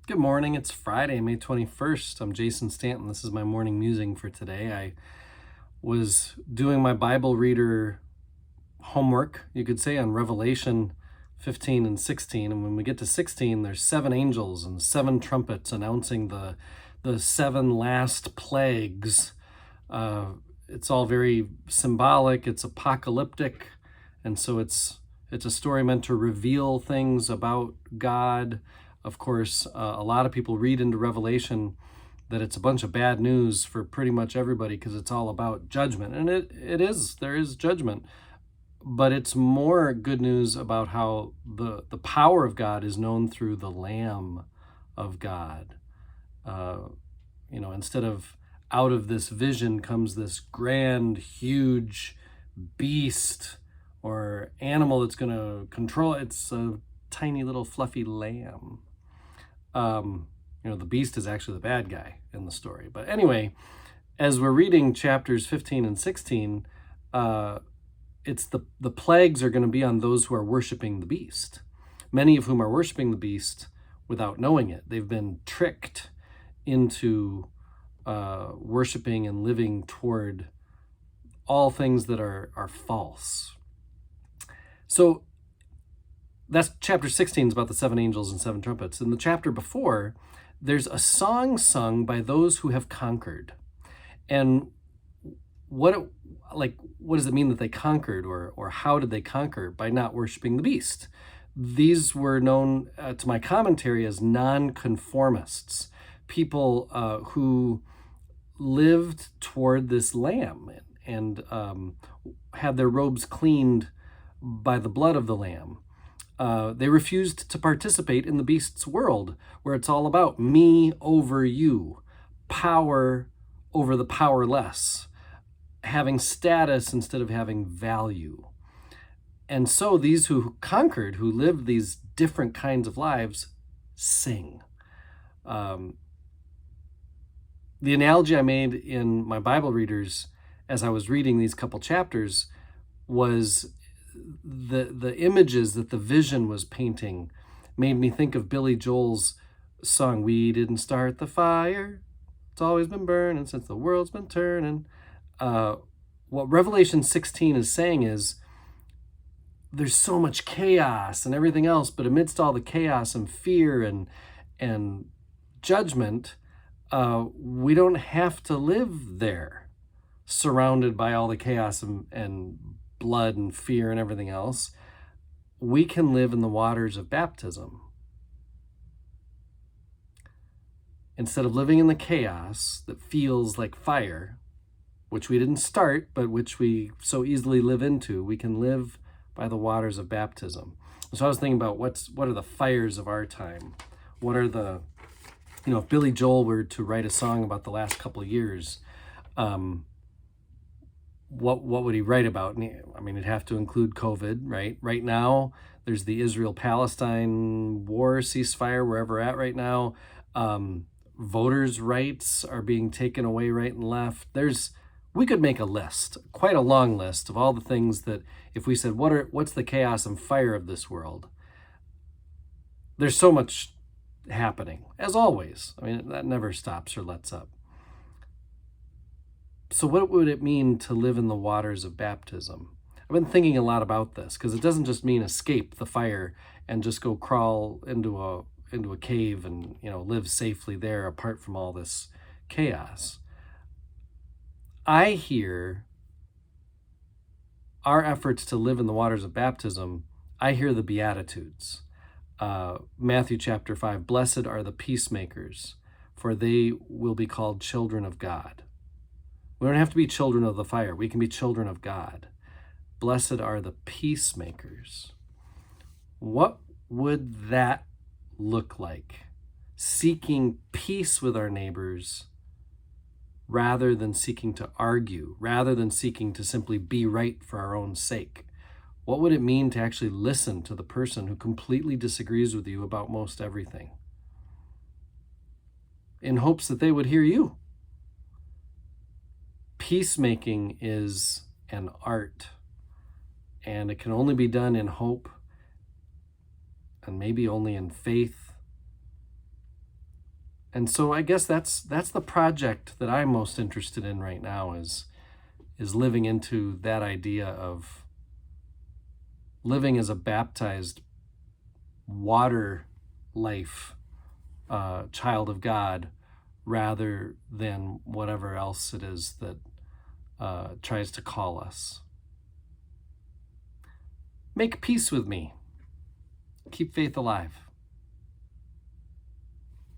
Good morning. It's Friday, May 21st. I'm Jason Stanton. This is my morning musing for today. I was doing my Bible reader homework, you could say, on Revelation 15 and 16. And when we get to 16, there's 7 angels and 7 trumpets announcing the 7 last plagues. It's all very symbolic. It's apocalyptic. And so it's a story meant to reveal things about God. Of course, a lot of people read into Revelation that it's a bunch of bad news for pretty much everybody because it's all about judgment. And it is, there is judgment. But it's more good news about how the power of God is known through the Lamb of God. Instead of out of this vision comes this grand, huge beast or animal that's going to control. It's a tiny little fluffy lamb. The beast is actually the bad guy in the story. But anyway, as we're reading chapters 15 and 16, it's the plagues are going to be on those who are worshiping the beast, many of whom are worshiping the beast without knowing it. They've been tricked into worshiping and living toward all things that are false. So that's chapter 16 is about the 7 angels and 7 trumpets. In the chapter before, there's a song sung by those who have conquered. And what does it mean that they conquered, or how did they conquer? By not worshiping the beast. These were known to my commentary as nonconformists, people who lived toward this lamb and had their robes cleaned by the blood of the lamb. They refused to participate in the beast's world, where it's all about me over you, power over the powerless, having status instead of having value. And so these who conquered, who lived these different kinds of lives, sing. The analogy I made in my Bible readers as I was reading these couple chapters was the images that the vision was painting made me think of Billy Joel's song, "We didn't start the fire, it's always been burning since the world's been turning." What Revelation 16 is saying is there's so much chaos and everything else, but amidst all the chaos and fear and judgment, we don't have to live there surrounded by all the chaos and blood and fear and everything else. We can live in the waters of baptism. Instead of living in the chaos that feels like fire, which we didn't start, but which we so easily live into, we can live by the waters of baptism. So I was thinking about what are the fires of our time? What are if Billy Joel were to write a song about the last couple of years, what would he write about? I mean, it'd have to include COVID, right? Right now, there's the Israel-Palestine war ceasefire, wherever we're at right now. Voters' rights are being taken away right and left. We could make a list, quite a long list, of all the things that if we said, what's the chaos and fire of this world? There's so much happening, as always. I mean, that never stops or lets up. So what would it mean to live in the waters of baptism? I've been thinking a lot about this because it doesn't just mean escape the fire and just go crawl into a cave and live safely there apart from all this chaos. I hear our efforts to live in the waters of baptism. I hear the Beatitudes. Matthew chapter 5, "Blessed are the peacemakers, for they will be called children of God." We don't have to be children of the fire. We can be children of God. Blessed are the peacemakers. What would that look like? Seeking peace with our neighbors rather than seeking to argue, rather than seeking to simply be right for our own sake. What would it mean to actually listen to the person who completely disagrees with you about most everything, in hopes that they would hear you? Peacemaking is an art, and it can only be done in hope and maybe only in faith And so I guess that's the project that I'm most interested in right now is living into that idea of living as a baptized water life child of God, rather than whatever else it is that tries to call us. Make peace with me. Keep faith alive.